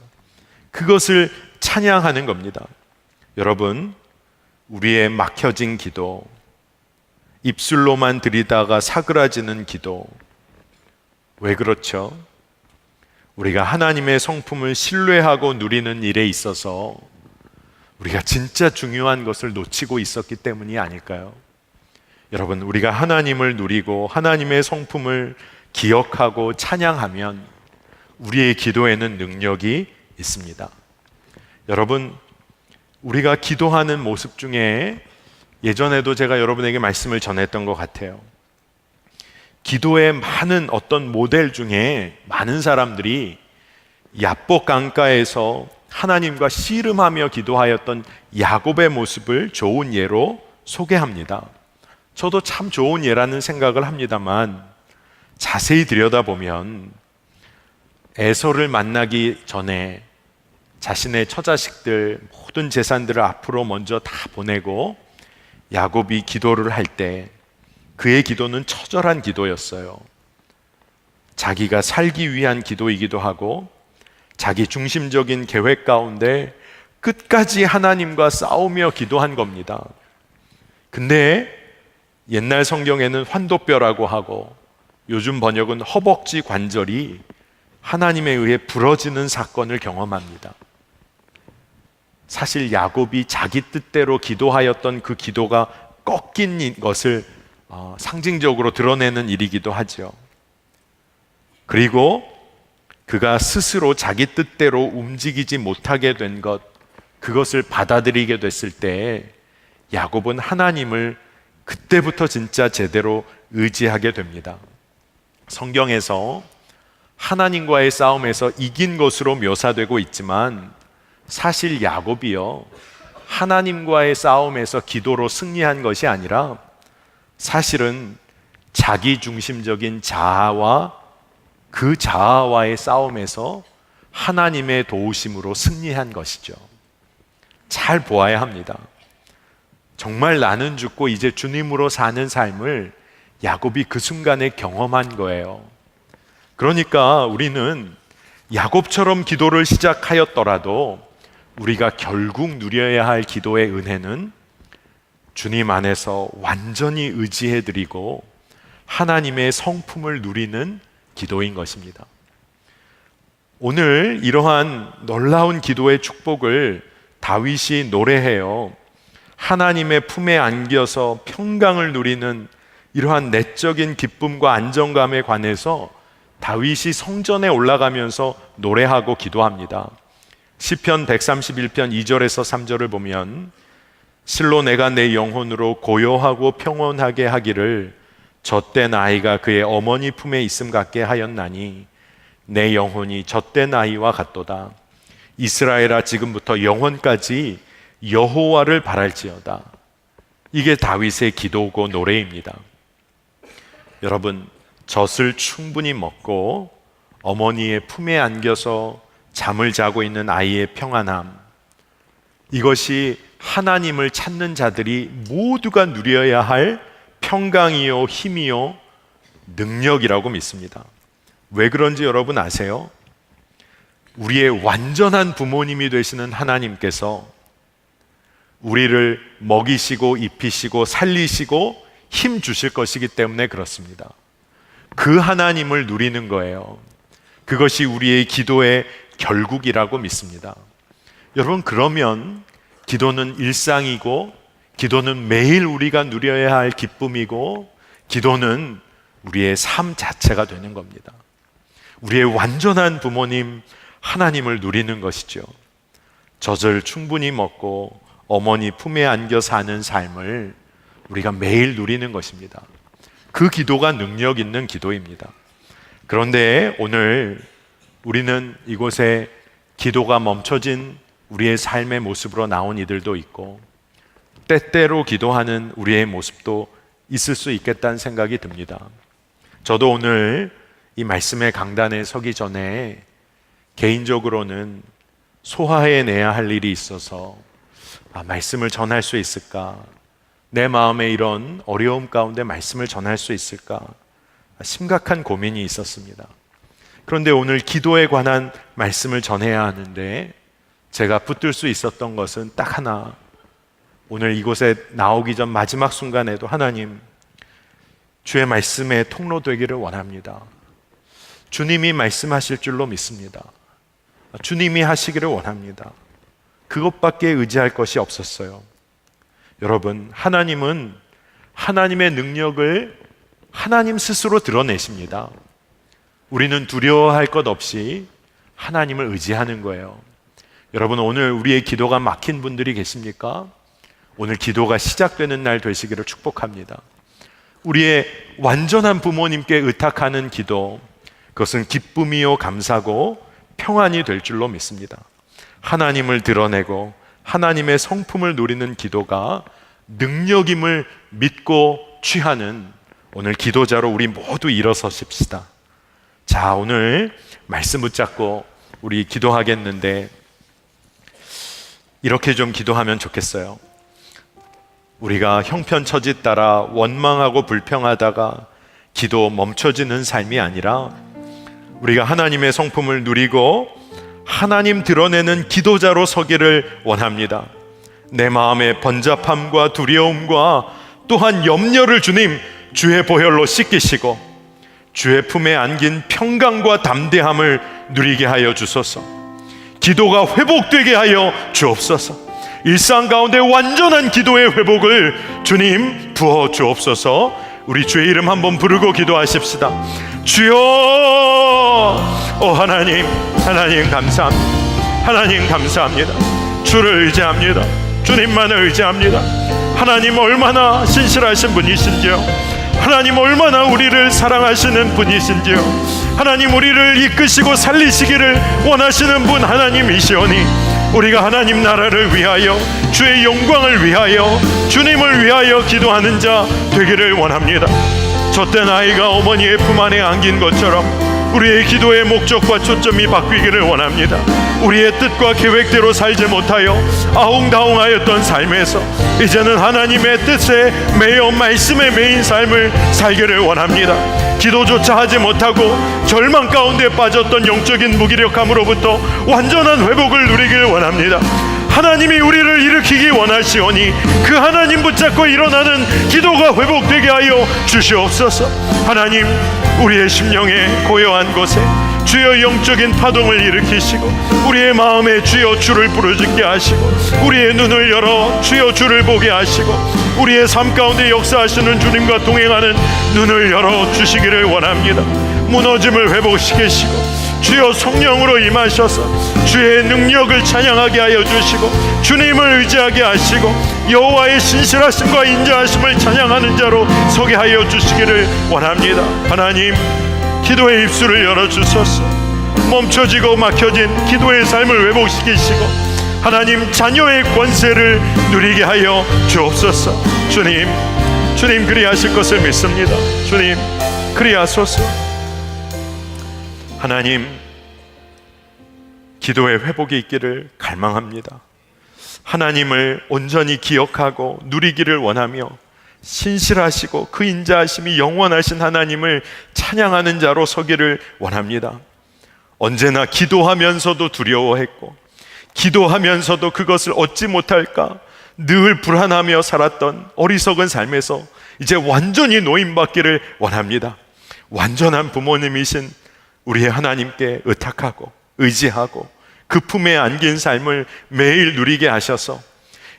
그것을 찬양하는 겁니다. 여러분, 우리의 막혀진 기도, 입술로만 드리다가 사그라지는 기도, 왜 그렇죠? 우리가 하나님의 성품을 신뢰하고 누리는 일에 있어서 우리가 진짜 중요한 것을 놓치고 있었기 때문이 아닐까요? 여러분, 우리가 하나님을 누리고 하나님의 성품을 기억하고 찬양하면 우리의 기도에는 능력이 있습니다. 여러분, 우리가 기도하는 모습 중에 예전에도 제가 여러분에게 말씀을 전했던 것 같아요. 기도의 많은 어떤 모델 중에 많은 사람들이 야복 강가에서 하나님과 씨름하며 기도하였던 야곱의 모습을 좋은 예로 소개합니다. 저도 참 좋은 예라는 생각을 합니다만 자세히 들여다보면 에서를 만나기 전에 자신의 처자식들 모든 재산들을 앞으로 먼저 다 보내고 야곱이 기도를 할 때 그의 기도는 처절한 기도였어요. 자기가 살기 위한 기도이기도 하고 자기 중심적인 계획 가운데 끝까지 하나님과 싸우며 기도한 겁니다. 근데 옛날 성경에는 환도뼈라고 하고 요즘 번역은 허벅지 관절이 하나님에 의해 부러지는 사건을 경험합니다. 사실 야곱이 자기 뜻대로 기도하였던 그 기도가 꺾인 것을 상징적으로 드러내는 일이기도 하죠. 그리고 그가 스스로 자기 뜻대로 움직이지 못하게 된 것, 그것을 받아들이게 됐을 때 야곱은 하나님을 그때부터 진짜 제대로 의지하게 됩니다. 성경에서 하나님과의 싸움에서 이긴 것으로 묘사되고 있지만 사실 야곱이요, 하나님과의 싸움에서 기도로 승리한 것이 아니라 사실은 자기 중심적인 자아와 그 자아와의 싸움에서 하나님의 도우심으로 승리한 것이죠. 잘 보아야 합니다. 정말 나는 죽고 이제 주님으로 사는 삶을 야곱이 그 순간에 경험한 거예요. 그러니까 우리는 야곱처럼 기도를 시작하였더라도 우리가 결국 누려야 할 기도의 은혜는 주님 안에서 완전히 의지해드리고 하나님의 성품을 누리는 기도인 것입니다. 오늘 이러한 놀라운 기도의 축복을 다윗이 노래해요. 하나님의 품에 안겨서 평강을 누리는 이러한 내적인 기쁨과 안정감에 관해서 다윗이 성전에 올라가면서 노래하고 기도합니다. 시편 131편 2절에서 3절을 보면 실로 내가 내 영혼으로 고요하고 평온하게 하기를 젖된 아이가 그의 어머니 품에 있음 같게 하였나니 내 영혼이 젖된 아이와 같도다. 이스라엘아 지금부터 영원까지 여호와를 바랄지어다. 이게 다윗의 기도고 노래입니다. 여러분, 젖을 충분히 먹고 어머니의 품에 안겨서 잠을 자고 있는 아이의 평안함, 이것이 하나님을 찾는 자들이 모두가 누려야 할 평강이요 힘이요 능력이라고 믿습니다. 왜 그런지 여러분 아세요? 우리의 완전한 부모님이 되시는 하나님께서 우리를 먹이시고 입히시고 살리시고 힘 주실 것이기 때문에 그렇습니다. 그 하나님을 누리는 거예요. 그것이 우리의 기도의 결국이라고 믿습니다. 여러분, 그러면 기도는 일상이고 기도는 매일 우리가 누려야 할 기쁨이고 기도는 우리의 삶 자체가 되는 겁니다. 우리의 완전한 부모님 하나님을 누리는 것이죠. 젖을 충분히 먹고 어머니 품에 안겨 사는 삶을 우리가 매일 누리는 것입니다. 그 기도가 능력 있는 기도입니다. 그런데 오늘 우리는 이곳에 기도가 멈춰진 우리의 삶의 모습으로 나온 이들도 있고 때때로 기도하는 우리의 모습도 있을 수 있겠다는 생각이 듭니다. 저도 오늘 이 말씀의 강단에 서기 전에 개인적으로는 소화해내야 할 일이 있어서 말씀을 전할 수 있을까? 내 마음에 이런 어려움 가운데 말씀을 전할 수 있을까? 심각한 고민이 있었습니다. 그런데 오늘 기도에 관한 말씀을 전해야 하는데 제가 붙들 수 있었던 것은 딱 하나, 오늘 이곳에 나오기 전 마지막 순간에도 하나님, 주의 말씀의 통로 되기를 원합니다. 주님이 말씀하실 줄로 믿습니다. 주님이 하시기를 원합니다. 그것밖에 의지할 것이 없었어요. 여러분, 하나님은 하나님의 능력을 하나님 스스로 드러내십니다. 우리는 두려워할 것 없이 하나님을 의지하는 거예요. 여러분, 오늘 우리의 기도가 막힌 분들이 계십니까? 오늘 기도가 시작되는 날 되시기를 축복합니다. 우리의 완전한 부모님께 의탁하는 기도, 그것은 기쁨이요 감사고 평안이 될 줄로 믿습니다. 하나님을 드러내고 하나님의 성품을 누리는 기도가 능력임을 믿고 취하는 오늘 기도자로 우리 모두 일어서십시다. 자, 오늘 말씀 붙잡고 우리 기도하겠는데, 이렇게 좀 기도하면 좋겠어요. 우리가 형편처지 따라 원망하고 불평하다가 기도 멈춰지는 삶이 아니라, 우리가 하나님의 성품을 누리고 하나님 드러내는 기도자로 서기를 원합니다. 내 마음의 번잡함과 두려움과 또한 염려를 주님 주의 보혈로 씻기시고 주의 품에 안긴 평강과 담대함을 누리게 하여 주소서. 기도가 회복되게 하여 주옵소서. 일상 가운데 완전한 기도의 회복을 주님 부어 주옵소서. 우리 주의 이름 한번 부르고 기도하십시다. 주여, 하나님, 하나님 감사합니다. 하나님 감사합니다. 주를 의지합니다. 주님만을 의지합니다. 하나님 얼마나 신실하신 분이신지요. 하나님 얼마나 우리를 사랑하시는 분이신지요. 하나님 우리를 이끄시고 살리시기를 원하시는 분 하나님이시오니, 우리가 하나님 나라를 위하여, 주의 영광을 위하여, 주님을 위하여 기도하는 자 되기를 원합니다. 젖된 아이가 어머니의 품 안에 안긴 것처럼 우리의 기도의 목적과 초점이 바뀌기를 원합니다. 우리의 뜻과 계획대로 살지 못하여 아웅다웅하였던 삶에서 이제는 하나님의 뜻에 매여 말씀에 매인 삶을 살기를 원합니다. 기도조차 하지 못하고 절망 가운데 빠졌던 영적인 무기력함으로부터 완전한 회복을 누리기를 원합니다. 하나님이 우리를 일으키기 원하시오니 그 하나님 붙잡고 일어나는 기도가 회복되게 하여 주시옵소서. 하나님, 우리의 심령의 고요한 곳에 주여 영적인 파동을 일으키시고 우리의 마음에 주여 주를 부르짖게 하시고 우리의 눈을 열어 주여 주를 보게 하시고 우리의 삶 가운데 역사하시는 주님과 동행하는 눈을 열어 주시기를 원합니다. 무너짐을 회복시키시고 주여 성령으로 임하셔서 주의 능력을 찬양하게 하여 주시고 주님을 의지하게 하시고 여호와의 신실하심과 인자하심을 찬양하는 자로 서게 하여 주시기를 원합니다. 하나님, 기도의 입술을 열어주소서. 멈춰지고 막혀진 기도의 삶을 회복시키시고 하나님 자녀의 권세를 누리게 하여 주옵소서. 주님 그리하실 것을 믿습니다. 주님 그리하소서. 하나님, 기도의 회복이 있기를 갈망합니다. 하나님을 온전히 기억하고 누리기를 원하며 신실하시고 그 인자하심이 영원하신 하나님을 찬양하는 자로 서기를 원합니다. 언제나 기도하면서도 두려워했고 기도하면서도 그것을 얻지 못할까 늘 불안하며 살았던 어리석은 삶에서 이제 완전히 노임받기를 원합니다. 완전한 부모님이신 우리의 하나님께 의탁하고 의지하고 그 품에 안긴 삶을 매일 누리게 하셔서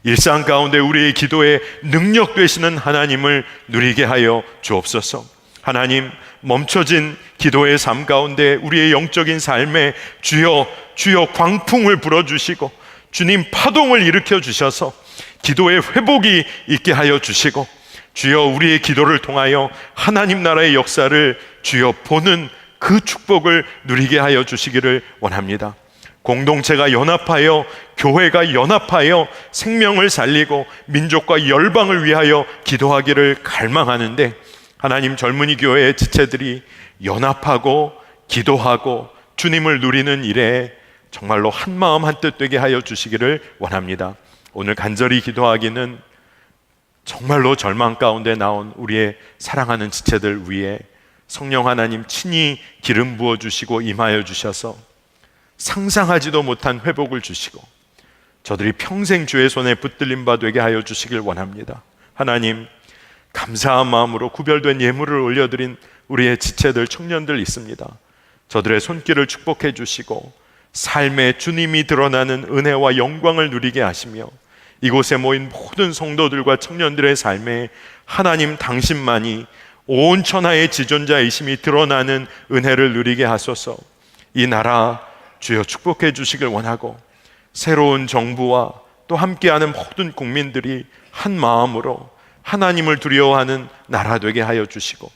일상 가운데 우리의 기도에 능력 되시는 하나님을 누리게 하여 주옵소서. 하나님, 멈춰진 기도의 삶 가운데 우리의 영적인 삶에 주여 광풍을 불어주시고 주님 파동을 일으켜 주셔서 기도의 회복이 있게 하여 주시고 주여 우리의 기도를 통하여 하나님 나라의 역사를 주여 보는 그 축복을 누리게 하여 주시기를 원합니다. 공동체가 연합하여 교회가 연합하여 생명을 살리고 민족과 열방을 위하여 기도하기를 갈망하는데 하나님, 젊은이 교회의 지체들이 연합하고 기도하고 주님을 누리는 일에 정말로 한마음 한뜻 되게 하여 주시기를 원합니다. 오늘 간절히 기도하기는 정말로 절망 가운데 나온 우리의 사랑하는 지체들 위에 성령 하나님 친히 기름 부어주시고 임하여 주셔서 상상하지도 못한 회복을 주시고 저들이 평생 주의 손에 붙들린 바 되게 하여 주시길 원합니다. 하나님, 감사한 마음으로 구별된 예물을 올려드린 우리의 지체들, 청년들 있습니다. 저들의 손길을 축복해 주시고 삶에 주님이 드러나는 은혜와 영광을 누리게 하시며 이곳에 모인 모든 성도들과 청년들의 삶에 하나님 당신만이 온 천하의 지존자이심이 드러나는 은혜를 누리게 하소서. 이 나라 주여 축복해 주시길 원하고 새로운 정부와 또 함께하는 모든 국민들이 한 마음으로 하나님을 두려워하는 나라 되게 하여 주시고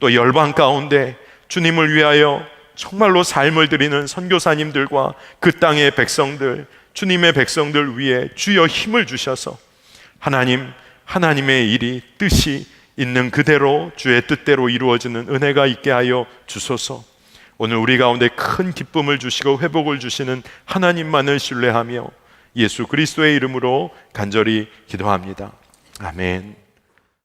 또 열방 가운데 주님을 위하여 정말로 삶을 드리는 선교사님들과 그 땅의 백성들, 주님의 백성들 위해 주여 힘을 주셔서 하나님의 일이 뜻이 있는 그대로 주의 뜻대로 이루어지는 은혜가 있게 하여 주소서. 오늘 우리 가운데 큰 기쁨을 주시고 회복을 주시는 하나님만을 신뢰하며 예수 그리스도의 이름으로 간절히 기도합니다. 아멘.